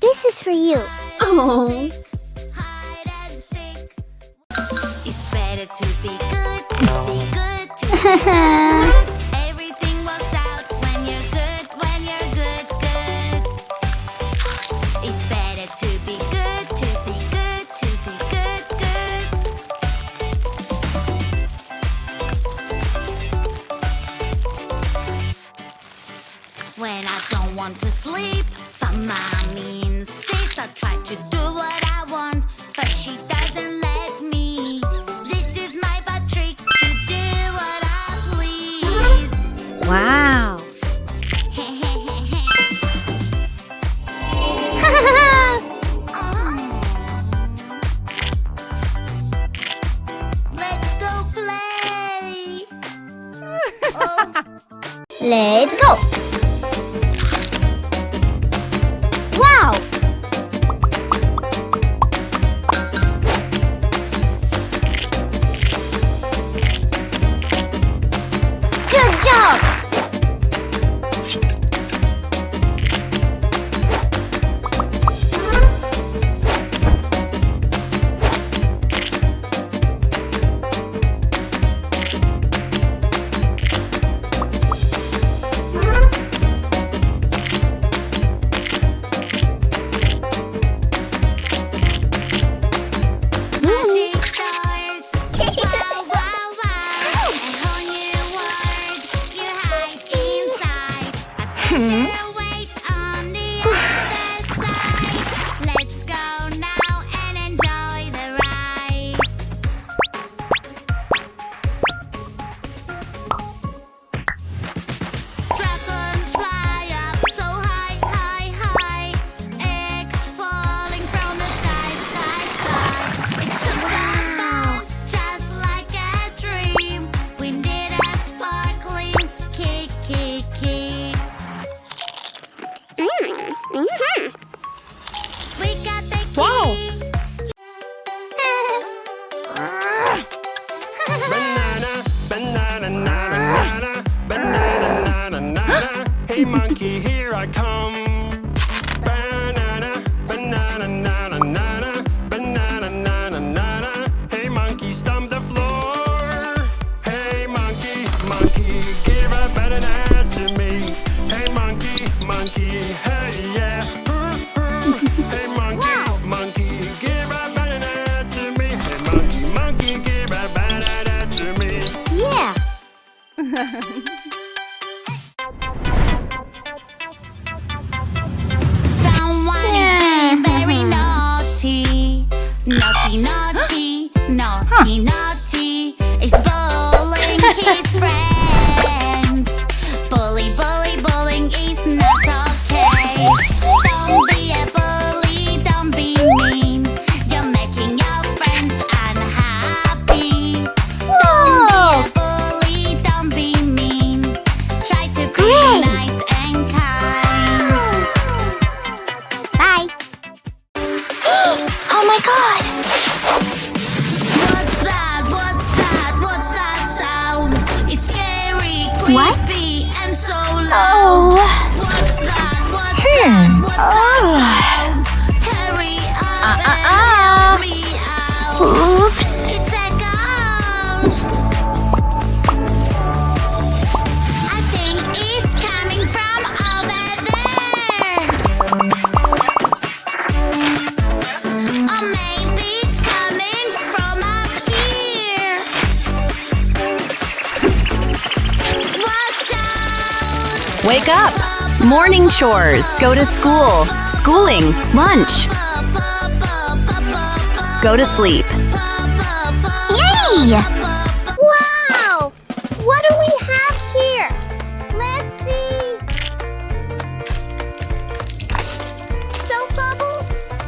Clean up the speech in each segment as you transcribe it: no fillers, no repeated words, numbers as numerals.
This is for you. Oh. It's better to be good, to be good, to be good. Everything works out when you're good, good. It's better to be good, to be good, to be good, good. When I don't want to sleep, but mommy insists, I try to do what I want, but she doesn't let me. This is my bad trick to do what I please. Wow. Let's go play. Oh. Let's go. Wow. Good job. Magic stars, wow, wow, wow. A whole new world you hide inside. Adventure waits on the other side. Let's go now and enjoy the ride. Dragons fly up so high, high, high. Eggs falling from the sky, sky, sky. It's a fun, just like a dream. We need a sparkling kick, kick, kick. We got the key. Wow. Banana, banana, nana, nana, banana, nana, nana. Hey monkey, here I come. Banana, banana, nana, nana, banana, nana, nana. Hey monkey, stomp the floor. Hey monkey, monkey, give a banana to me. Hey monkey, monkey, hey yeah. Hey monkey, monkey, give a banana to me. Hey monkey, monkey, give a banana to me. Yeah. Someone is being very naughty. Naughty, naughty, naughty, naughty. Is bullying his friends. Bully, bully, bullying is not okay. Don't be a bully, don't be mean. You're making your friends unhappy. Don't be a bully, don't be mean. Try to be Great. nice and kind. Bye. Oh my god. What's that? What's that? What's that sound? It's scary, creepy, What? and so loud. Oh. What's that? What's that? What's that Oh. sound? Hurry up and help me out. Oops. It's a ghost. I think it's coming from over there. Or maybe it's coming from up here. Watch out! Wake up. Morning chores. Go to school. Schooling. Lunch. Go to sleep. Yay! Wow! What do we have here? Let's see. Soap bubbles?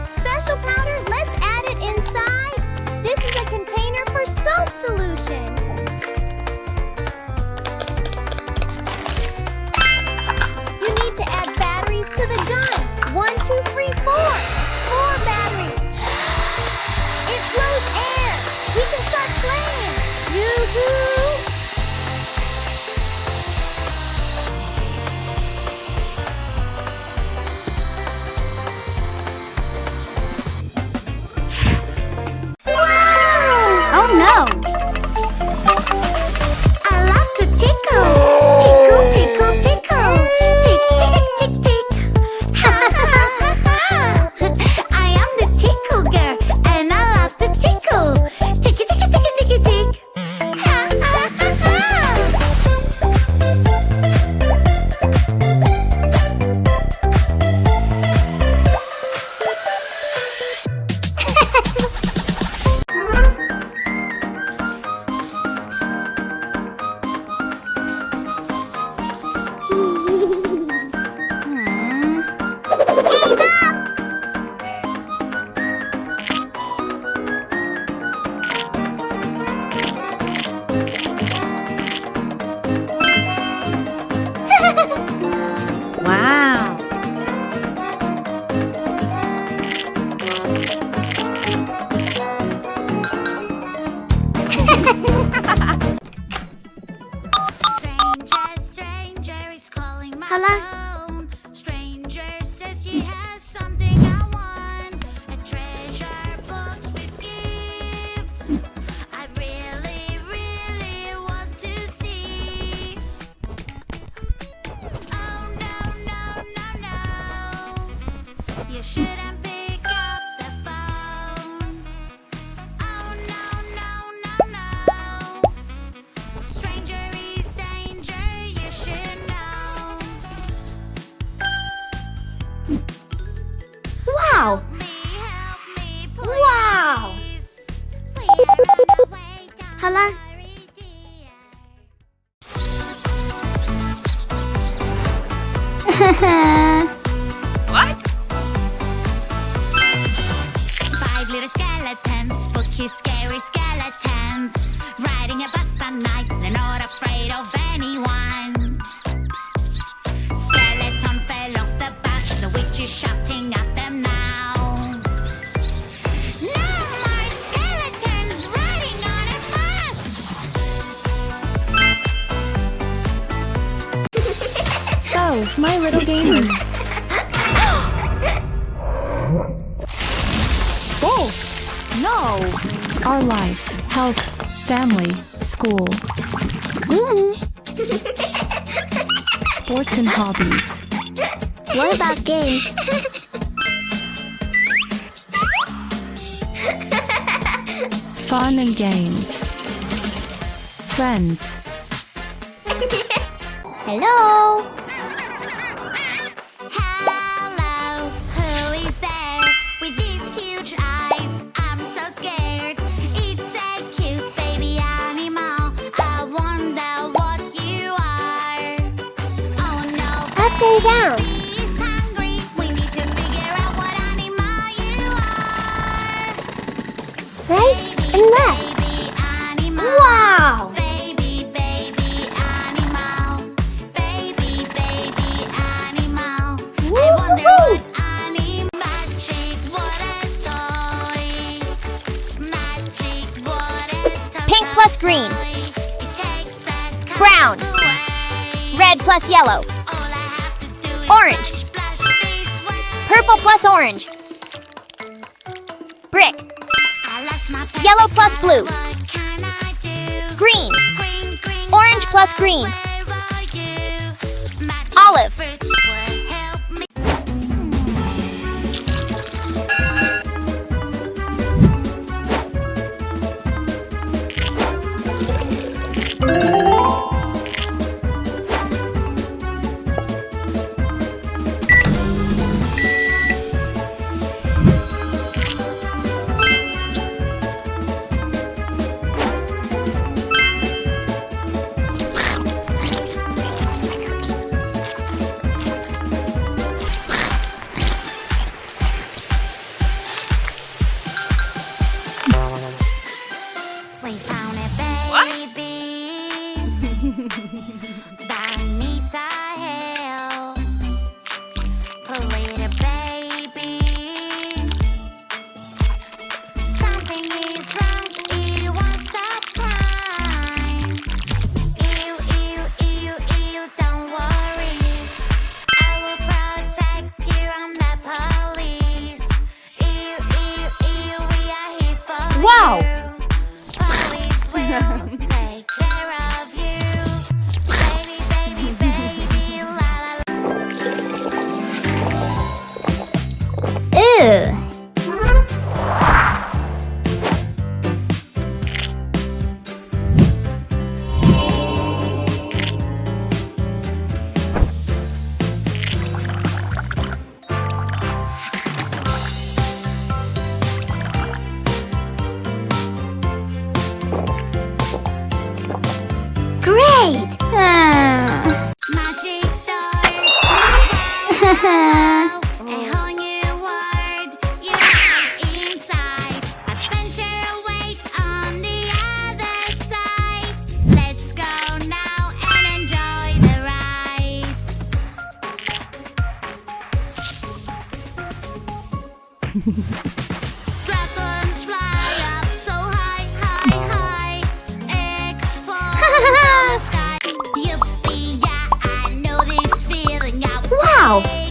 Special powder? Let's add it inside. This is a container for soap solution. You need to add batteries to the gun. 1, 2, 3, 4. 4 batteries. It flows air. We can start playing. You shouldn't pick up the phone. Oh no, no, no, no. Stranger is danger, you should know. Wow! Help me, please. Wow! We're on the way down Hello? What? 5 little skeletons, spooky, scary skeletons, riding a bus at night, they're not afraid of anyone. Skeleton fell off the bus, the witch is shouting at them now. No more skeletons riding on a bus. Oh, my little gamer. Whoa! No! Our life, health, family, school. Sports and hobbies. What about games? Fun and games. Friends. Hello? Hello, who is there with these huge eyes? I'm so scared. It's a cute baby animal. I wonder what you are. Oh no, Up and down. baby's hungry. We need to figure out what animal you are. Right and left. Baby animal. Wow! Baby, baby animal. Baby, baby animal. I wonder Woo-hoo! what animal. Magic, what a toy. Magic, what a toy. Pink plus green. It takes the Brown. colors away. Red plus yellow. All I have to do is Orange. splash this way. Purple plus orange. Brick. I lost my Yellow plus paper, blue. what can I do? Green. Green, green, Orange plus green. where are you? Magic Olive. fruits will help me. We found a baby that needs our help. Poor little baby. Something is wrong. He won't stop crying. Ew, ew, ew, ew. Don't worry. I will protect you. I'm the police. Ew, ew, ew. We are here for Wow. you. Police will take care of you. Baby, baby, baby, la la la. Ew. Great! Magic doors. A whole new world. You hide inside. Adventure awaits on the other side. Let's go now and enjoy the ride. Dragons fly up so high, high, high. Explore the sky. Yippee, yeah, I know this feeling. Wow! Wow!